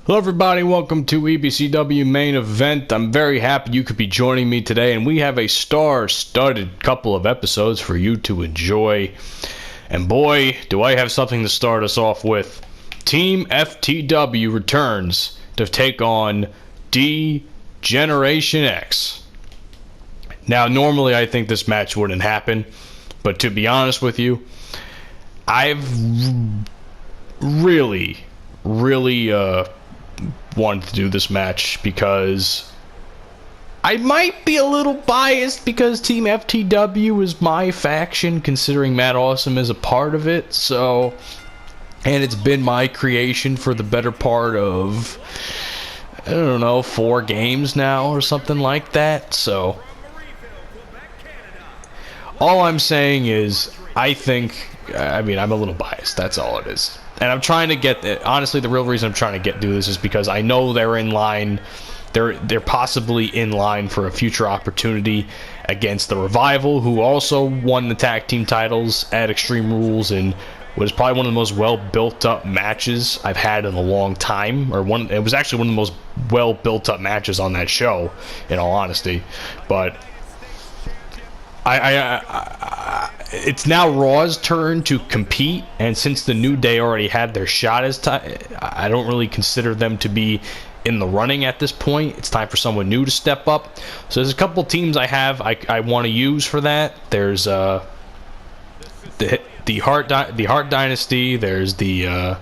Hello everybody, welcome to EBCW main event. I'm very happy you could be joining me today, and we have a star-studded couple of episodes for you to enjoy. And boy, do I have something to start us off with. Team FTW returns to take on D-Generation X. Now, normally I think this match wouldn't happen, but to be honest with you, I've really wanted to do this match because I might be a little biased because Team FTW is my faction, considering Matt Awesome is a part of it. So, and it's been my creation for the better part of, I don't know, 4 games now or something like that. So all I'm saying is I'm a little biased. That's all it is. And I'm trying to get, honestly, the real reason I'm trying to do this is because I know they're in line, they're possibly in line for a future opportunity against the Revival, who also won the tag team titles at Extreme Rules and was probably one of the most well-built-up matches I've had in a long time. It was actually one of the most well-built-up matches on that show, in all honesty. But it's now Raw's turn to compete, and since the New Day already had their shot I don't really consider them to be in the running at this point. It's time for someone new to step up. So there's a couple teams I want to use for that. There's the Hart Dynasty. There's the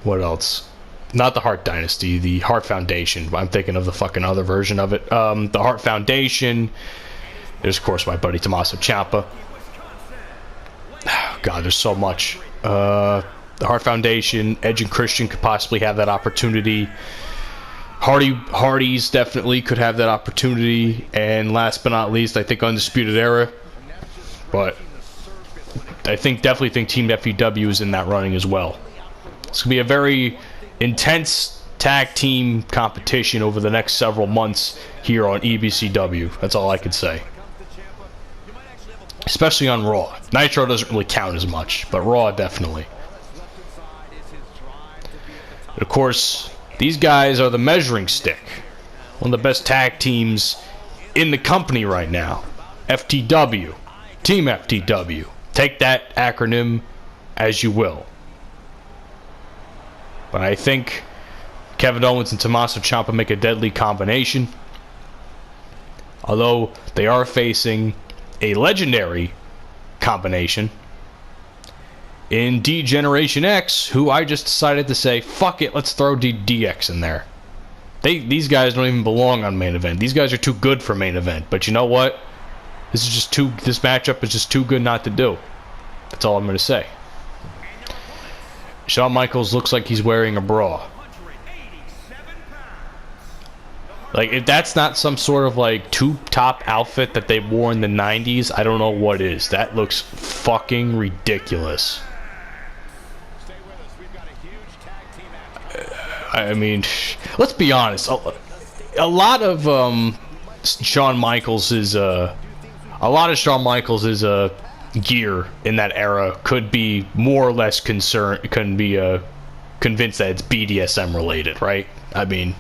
what else? Not the Hart Dynasty, the Hart Foundation. I'm thinking of the fucking other version of it. The Hart Foundation. There's, of course, my buddy Tommaso Ciampa. Oh, God, there's so much. The Hart Foundation, Edge and Christian could possibly have that opportunity. Hardys definitely could have that opportunity. And last but not least, I think Undisputed Era. But I definitely think Team FTW is in that running as well. It's going to be a very intense tag team competition over the next several months here on EBCW. That's all I could say. Especially on Raw. Nitro doesn't really count as much, but Raw definitely. Of course, these guys are the measuring stick. One of the best tag teams in the company right now. FTW. Team FTW. Take that acronym as you will. But I think Kevin Owens and Tommaso Ciampa make a deadly combination. Although they are facing a legendary combination in D-Generation X, who I just decided to say, fuck it, let's throw DX in there. These guys don't even belong on main event. These guys are too good for main event. But you know what? This matchup is just too good not to do. That's all I'm going to say. Shawn Michaels looks like he's wearing a bra. Like, if that's not some sort of, like, tube-top outfit that they wore in the 90s, I don't know what is. That looks fucking ridiculous. I mean, let's be honest. A lot of Shawn Michaels' gear in that era could be more or less convinced that it's BDSM related, right? I mean,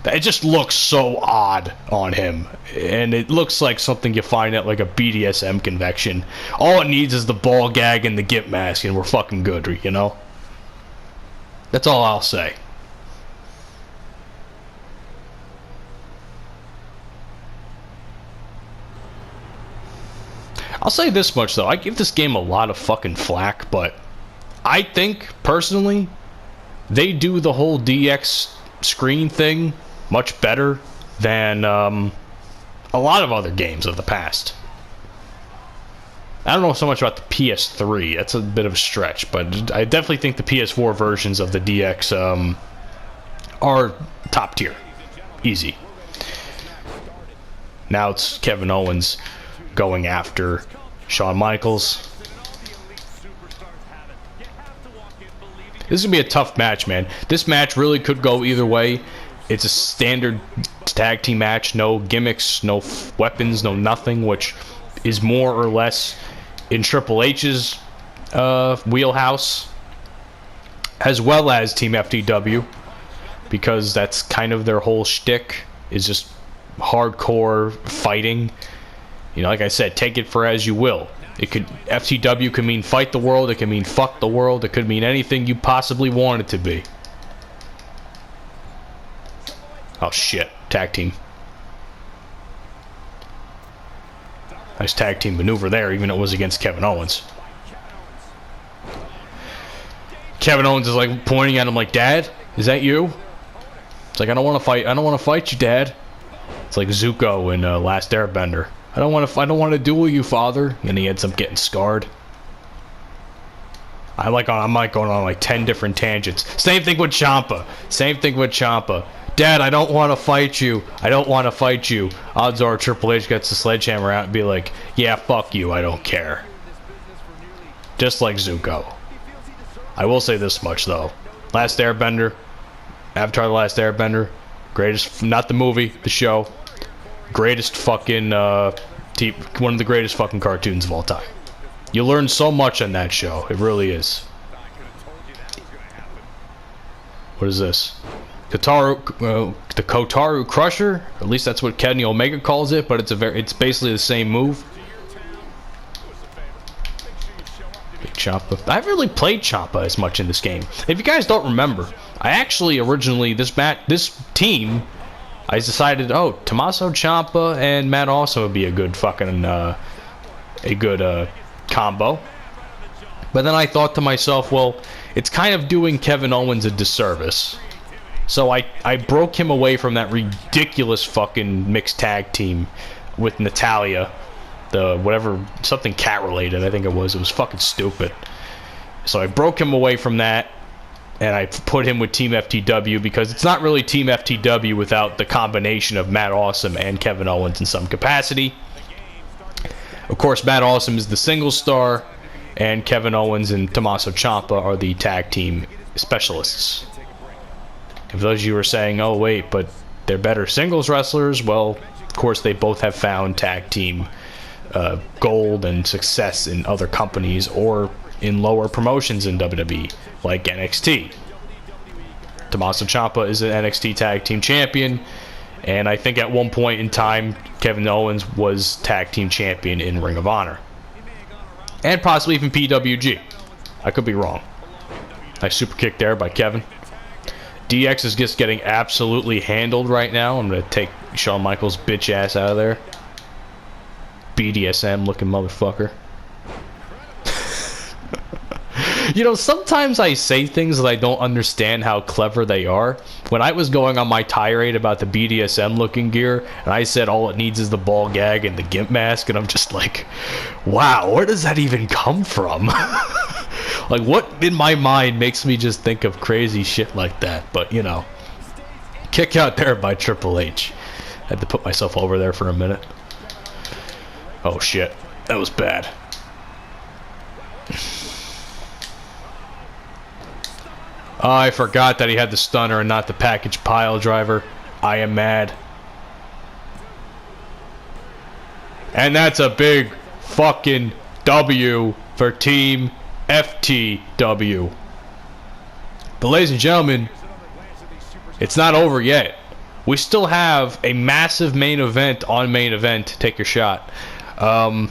it just looks so odd on him, and it looks like something you find at like a BDSM convention. All it needs is the ball gag and the gimp mask, and we're fucking good, you know? That's all I'll say. I'll say this much, though. I give this game a lot of fucking flack, but I think, personally, they do the whole DX screen thing much better than a lot of other games of the past. I don't know so much about the PS3. That's a bit of a stretch, but I definitely think the PS4 versions of the DX are top tier. Easy. Now it's Kevin Owens going after Shawn Michaels. This is going to be a tough match, man. This match really could go either way. It's a standard tag team match. No gimmicks, no weapons, no nothing, which is more or less in Triple H's wheelhouse. as well as Team FTW, because that's kind of their whole shtick, is just hardcore fighting. You know, like I said, take it for as you will. It could, FTW could mean fight the world, it could mean fuck the world, it could mean anything you possibly want it to be. Oh shit, tag team. Nice tag team maneuver there, even though it was against Kevin Owens. Kevin Owens is like pointing at him like, Dad, is that you? It's like, I don't want to fight. I don't want to fight you, Dad. It's like Zuko in Last Airbender. I don't want to duel you, Father. And he ends up getting scarred. I'm like going on like 10 different tangents. Same thing with Ciampa. Same thing with Ciampa. Dad, I don't want to fight you. I don't want to fight you. Odds are Triple H gets the sledgehammer out and be like, yeah, fuck you. I don't care. Just like Zuko. I will say this much, though. Last Airbender, Avatar The Last Airbender, greatest, not the movie, the show, greatest fucking, one of the greatest fucking cartoons of all time. You learn so much on that show. It really is. What is this? The Kotaru Crusher? At least that's what Kenny Omega calls it, but it's basically the same move. Ciampa. I haven't really played Ciampa as much in this game. If you guys don't remember, I actually originally this team, I decided, oh, Tommaso Ciampa and Matt Awesome would be a good fucking combo. But then I thought to myself, well, it's kind of doing Kevin Owens a disservice. So I broke him away from that ridiculous fucking mixed tag team with Natalya. The whatever, something cat related, I think it was fucking stupid. So I broke him away from that and I put him with Team FTW, because it's not really Team FTW without the combination of Matt Awesome and Kevin Owens in some capacity. Of course, Matt Awesome is the single star, and Kevin Owens and Tommaso Ciampa are the tag team specialists. If those of you are saying, oh wait, but they're better singles wrestlers, well, of course they both have found tag team gold and success in other companies or in lower promotions in WWE, like NXT. Tommaso Ciampa is an NXT Tag Team Champion, and I think at one point in time, Kevin Owens was Tag Team Champion in Ring of Honor. And possibly even PWG. I could be wrong. Nice super kick there by Kevin. DX is just getting absolutely handled right now. I'm going to take Shawn Michaels' bitch ass out of there. BDSM looking motherfucker. You know, sometimes I say things that I don't understand how clever they are. When I was going on my tirade about the BDSM looking gear, and I said all it needs is the ball gag and the gimp mask, and I'm just like, wow, where does that even come from? Like, what in my mind makes me just think of crazy shit like that? But, you know, kick out there by Triple H. I had to put myself over there for a minute. Oh shit, that was bad. Oh, I forgot that he had the stunner and not the package pile driver. I am mad. And that's a big fucking W for Team FTW. But ladies and gentlemen, it's not over yet. We still have a massive main event on main event. Take your shot. And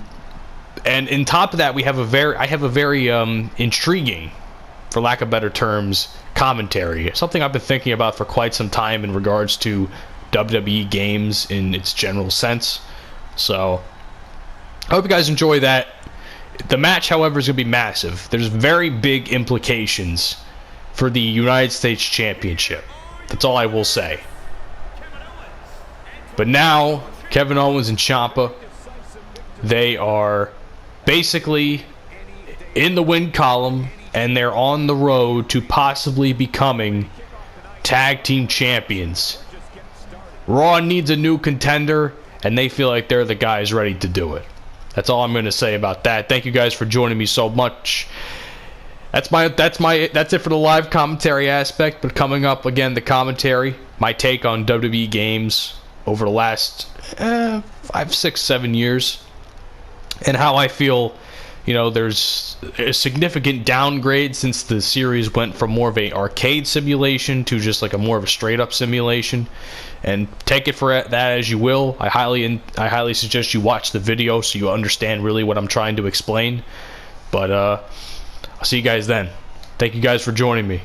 in top of that, I have a very intriguing, for lack of better terms, commentary. Something I've been thinking about for quite some time in regards to WWE games in its general sense. So I hope you guys enjoy that. The match, however, is going to be massive. There's very big implications for the United States Championship. That's all I will say. But now, Kevin Owens and Ciampa, they are basically in the win column, and they're on the road to possibly becoming tag team champions. Raw needs a new contender, and they feel like they're the guys ready to do it. That's all I'm going to say about that. Thank you guys for joining me so much. That's it for the live commentary aspect. But coming up again, the commentary, my take on WWE games over the last 5, 6, 7 years, and how I feel you know, there's a significant downgrade since the series went from more of a arcade simulation to just like a more of a straight up simulation. And take it for that as you will. I highly suggest you watch the video so you understand really what I'm trying to explain. But I'll see you guys then. Thank you guys for joining me.